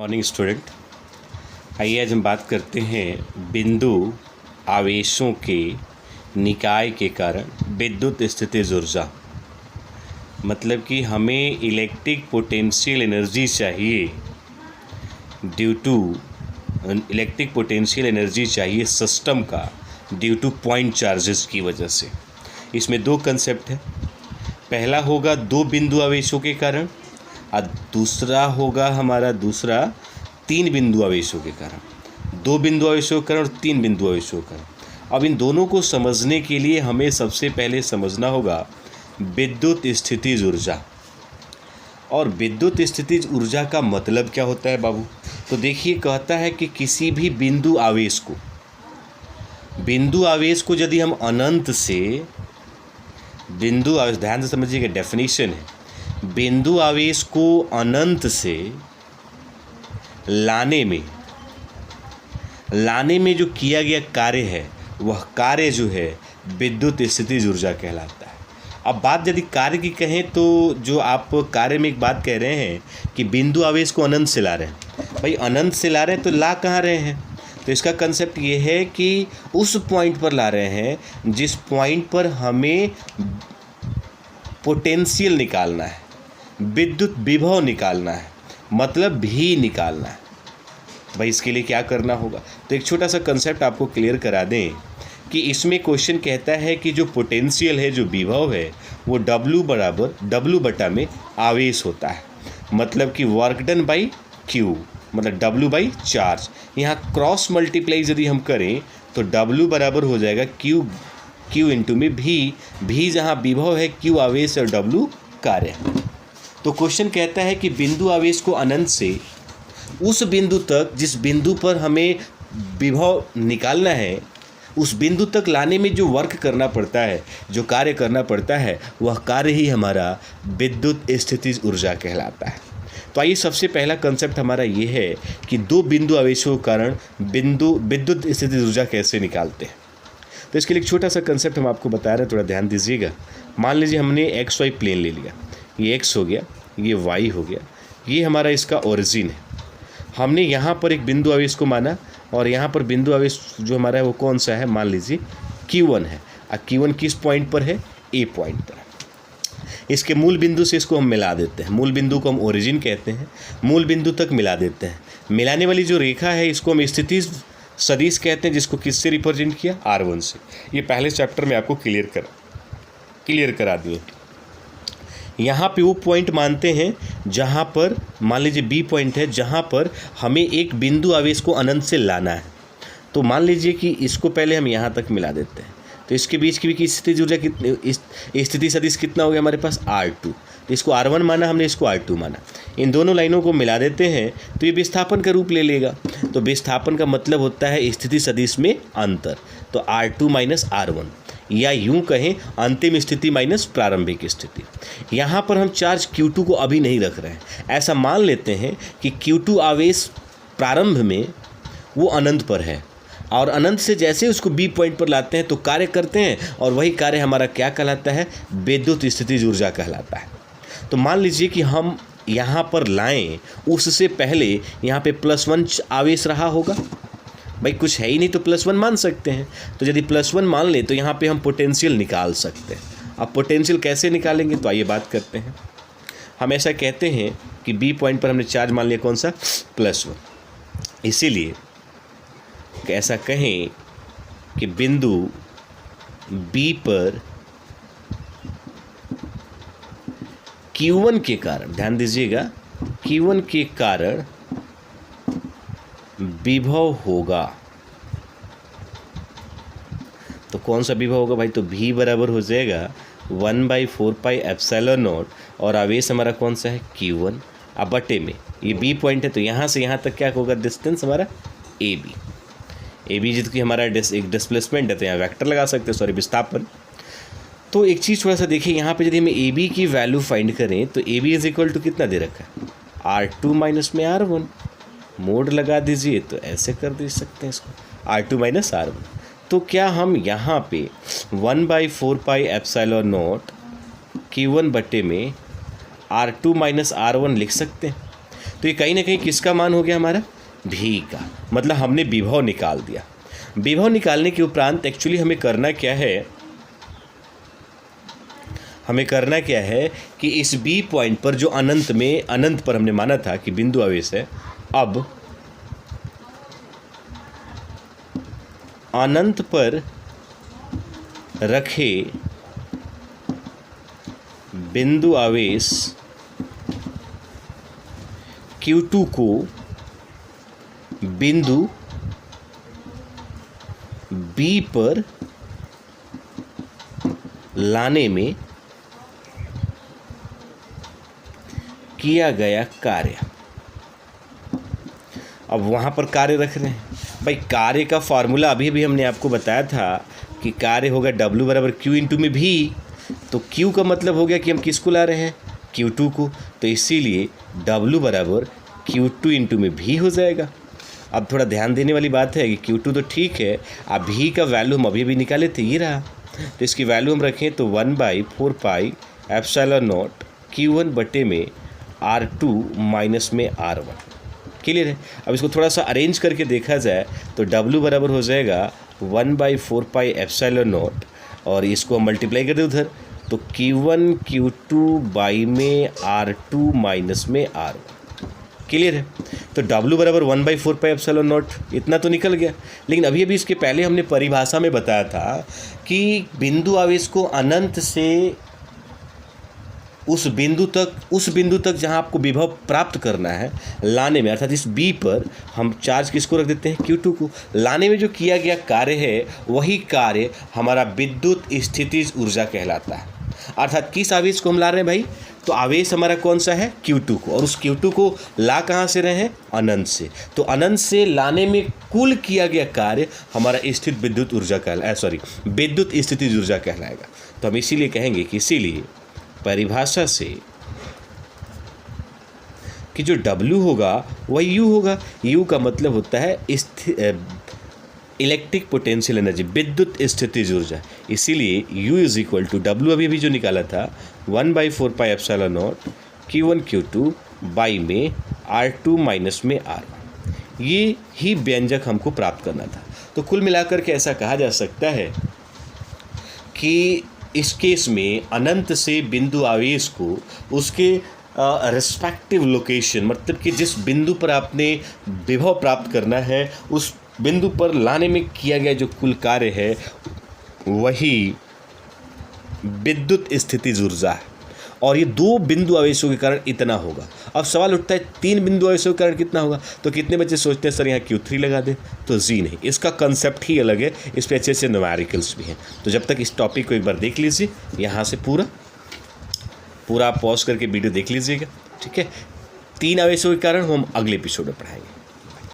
Morning student. आइए आज हम बात करते हैं बिंदु आवेशों के निकाय के कारण विद्युत स्थितिज ऊर्जा। मतलब कि हमें इलेक्ट्रिक पोटेंशियल एनर्जी चाहिए सिस्टम का ड्यू टू पॉइंट चार्जेस की वजह से। इसमें दो कंसेप्ट है। पहला होगा दो बिंदु आवेशों के कारण और दूसरा होगा हमारा तीन बिंदु आवेशों के कारण। दो बिंदु आवेशों के कारण और तीन बिंदु आवेशों के कारण। अब इन दोनों को समझने के लिए हमें सबसे पहले समझना होगा विद्युत स्थितिज ऊर्जा। और विद्युत स्थितिज ऊर्जा का मतलब क्या होता है बाबू? तो देखिए, कहता है कि किसी भी बिंदु आवेश को यदि हम अनंत से ध्यान से समझिएगा, डेफिनेशन है। बिंदु आवेश को अनंत से लाने में जो किया गया कार्य है, वह कार्य जो है विद्युत स्थितिज ऊर्जा कहलाता है। अब बात यदि कार्य की कहें तो जो आप कार्य में एक बात कह रहे हैं कि बिंदु आवेश को अनंत से ला रहे हैं, भाई अनंत से ला रहे हैं तो ला कहाँ रहे हैं? तो इसका कंसेप्ट ये है कि उस पॉइंट पर ला रहे हैं जिस पॉइंट पर हमें पोटेंशियल निकालना है, विद्युत विभव निकालना है, मतलब भी निकालना है। भाई इसके लिए क्या करना होगा? तो एक छोटा सा कंसेप्ट आपको क्लियर करा दें कि इसमें क्वेश्चन कहता है कि जो पोटेंशियल है, जो विभव है, वो W बटा में आवेश होता है। मतलब कि वर्क डन बाई Q, मतलब W बाई चार्ज। यहाँ क्रॉस मल्टीप्लाई यदि हम करें तो W बराबर हो जाएगा Q इंटू में भी जहाँ विभव है, Q आवेश और W कार्य। तो क्वेश्चन कहता है कि बिंदु आवेश को अनंत से उस बिंदु तक जिस बिंदु पर हमें विभव निकालना है, उस बिंदु तक लाने में जो वर्क करना पड़ता है, जो कार्य करना पड़ता है, वह कार्य ही हमारा विद्युत स्थितिज ऊर्जा कहलाता है। तो आइए, सबसे पहला कंसेप्ट हमारा ये है कि दो बिंदु आवेशों के कारण विद्युत स्थितिज ऊर्जा कैसे निकालते हैं। तो इसके लिए एक छोटा सा कंसेप्ट हम आपको बता रहे हैं, थोड़ा ध्यान दीजिएगा। मान लीजिए हमने एक्स वाई प्लेन ले लिया, ये एक्स हो गया, ये वाई हो गया, ये हमारा इसका ओरिजिन है। हमने यहाँ पर एक बिंदु आवेश को माना और यहाँ पर बिंदु आवेश जो हमारा है वो कौन सा है? मान लीजिए Q1 है। और Q1 किस पॉइंट पर है? A पॉइंट पर। इसके मूल बिंदु से इसको हम मिला देते हैं। मूल बिंदु को हम ओरिजिन कहते हैं। मूल बिंदु तक मिला देते हैं। मिलाने वाली जो रेखा है इसको हम स्थिति सदिश कहते हैं, जिसको किससे रिप्रेजेंट किया? R1 से। ये पहले चैप्टर में आपको क्लियर करा दिए। यहाँ पे वो पॉइंट मानते हैं जहाँ पर मान लीजिए B पॉइंट है, जहाँ पर हमें एक बिंदु आवेश को अनंत से लाना है। तो मान लीजिए कि इसको पहले हम यहाँ तक मिला देते हैं। तो इसके बीच की भी स्थिति ऊर्जा कितनी, स्थिति सदिश कितना हो गया हमारे पास? R2। तो इसको R1 माना हमने, इसको R2 माना। इन दोनों लाइनों को मिला देते हैं तो ये विस्थापन का रूप ले लेगा। तो विस्थापन का मतलब होता है स्थिति सदिश में अंतर। तो R2 माइनस R1, या यूं कहें अंतिम स्थिति माइनस प्रारंभिक स्थिति। यहाँ पर हम चार्ज Q2 को अभी नहीं रख रहे हैं। ऐसा मान लेते हैं कि Q2 आवेश प्रारंभ में वो अनंत पर है और अनंत से जैसे उसको B पॉइंट पर लाते हैं तो कार्य करते हैं, और वही कार्य हमारा क्या कहलाता है? विद्युत स्थितिज ऊर्जा कहलाता है। तो मान लीजिए कि हम यहाँ पर लाएं, उससे पहले यहाँ पे +1 आवेश रहा होगा। भाई कुछ है ही नहीं तो +1 मान सकते हैं। तो यदि +1 मान लें तो यहाँ पे हम पोटेंशियल निकाल सकते हैं। अब पोटेंशियल कैसे निकालेंगे? तो आइए बात करते हैं। हम ऐसा कहते हैं कि B पॉइंट पर हमने चार्ज मान लिया कौन सा? +1। इसीलिए ऐसा कहें कि बिंदु B पर Q1 के कारण, ध्यान दीजिएगा, Q1 के कारण विभव होगा। तो कौन सा विभव होगा भाई? तो V बराबर हो जाएगा 1/4 पाई एप्सिलॉन नॉट, और आवेश हमारा कौन सा है? Q1। अब बटे में ये B पॉइंट है तो यहाँ से यहाँ तक क्या होगा? डिस्टेंस हमारा AB जिसकी हमारा एक डिस्प्लेसमेंट है, तो यहाँ वेक्टर लगा सकते हैं, सॉरी विस्थापन। तो एक चीज़ थोड़ा सा देखिए, यहाँ पे यदि हमें AB की वैल्यू फाइंड करें तो AB इज इक्वल टू कितना दे रखा है? R2 माइनस में R1। मोड लगा दीजिए तो ऐसे कर दे सकते हैं इसको, R2 माइनस R1। तो क्या हम यहाँ पे 1/4 पाई एप्सिलॉन नॉट Q1 बटे में R2 माइनस R1 लिख सकते हैं? तो ये कहीं ना कहीं किसका मान हो गया हमारा, भी का, मतलब हमने विभव निकाल दिया। विभव निकालने के उपरांत एक्चुअली हमें करना क्या है, कि इस बी पॉइंट पर जो अनंत पर हमने माना था कि बिंदु आवेश है, अब अनंत पर रखे बिंदु आवेश Q2 को बिंदु B पर लाने में किया गया कार्य। अब वहाँ पर कार्य रख रहे हैं भाई। कार्य का फॉर्मूला अभी भी हमने आपको बताया था कि कार्य होगा W बराबर Q इंटू में भी। तो Q का मतलब हो गया कि हम किसको ला रहे हैं, Q2 को, तो इसीलिए W बराबर Q2 इंटू में भी हो जाएगा। अब थोड़ा ध्यान देने वाली बात है कि Q2 तो ठीक है, अब भी का वैल्यू हम अभी भी निकाले थे, ये रहा। तो इसकी वैल्यू हम रखें तो 1/4 पाई एप्सिलॉन नॉट Q1 बटे में R2 माइनस में R1। क्लियर है। अब इसको थोड़ा सा अरेंज करके देखा जाए तो W बराबर हो जाएगा 1/4 पाई एप्सिलॉन नॉट, और इसको हम मल्टीप्लाई कर दें उधर, तो Q1 Q2 बाई में R2 माइनस में R1। क्लियर है। तो W बराबर 1/4 पाई एप्सिलॉन नॉट, इतना तो निकल गया। लेकिन अभी इसके पहले हमने परिभाषा में बताया था कि बिंदु आवेश को अनंत से उस बिंदु तक जहां आपको विभव प्राप्त करना है लाने में, अर्थात इस B पर हम चार्ज किसको रख देते हैं, Q2 को। लाने में जो किया गया कार्य है वही कार्य हमारा विद्युत स्थितिज ऊर्जा कहलाता है। अर्थात किस आवेश को हम ला रहे हैं भाई, तो आवेश हमारा कौन सा है, Q2 को, और उस Q2 को ला कहाँ से रहे हैं, अनंत से। तो अनंत से लाने में कुल किया गया कार्य हमारा विद्युत स्थितिज ऊर्जा कहलाएगा। तो हम इसीलिए कहेंगे कि इसीलिए परिभाषा से कि जो W होगा वही U होगा। U का मतलब होता है इलेक्ट्रिक पोटेंशियल एनर्जी, विद्युत स्थितिज ऊर्जा। इसीलिए U is equal to W अभी जो निकाला था 1/4 pi epsilon not Q1 Q2 by में R2 माइनस में R1। ये ही व्यंजक हमको प्राप्त करना था। तो कुल मिलाकर के ऐसा कहा जा सकता है कि इस केस में अनंत से बिंदु आवेश को उसके रिस्पेक्टिव लोकेशन, मतलब कि जिस बिंदु पर आपने विभव प्राप्त करना है उस बिंदु पर लाने में किया गया जो कुल कार्य है वही विद्युत स्थितिज ऊर्जा है। और ये 2 बिंदु आवेशों के कारण इतना होगा। अब सवाल उठता है 3 बिंदु आवेशों के कारण कितना होगा। तो कितने बच्चे सोचते हैं सर यहाँ Q3 लगा दें, तो जी नहीं, इसका कंसेप्ट ही अलग है, इस पर अच्छे से न्यूमेरिकल्स भी हैं। तो जब तक इस टॉपिक को एक बार देख लीजिए, यहाँ से पूरा पॉज करके वीडियो देख लीजिएगा, ठीक है। 3 आवेशों के कारण हम अगले एपिसोड में पढ़ाएंगे।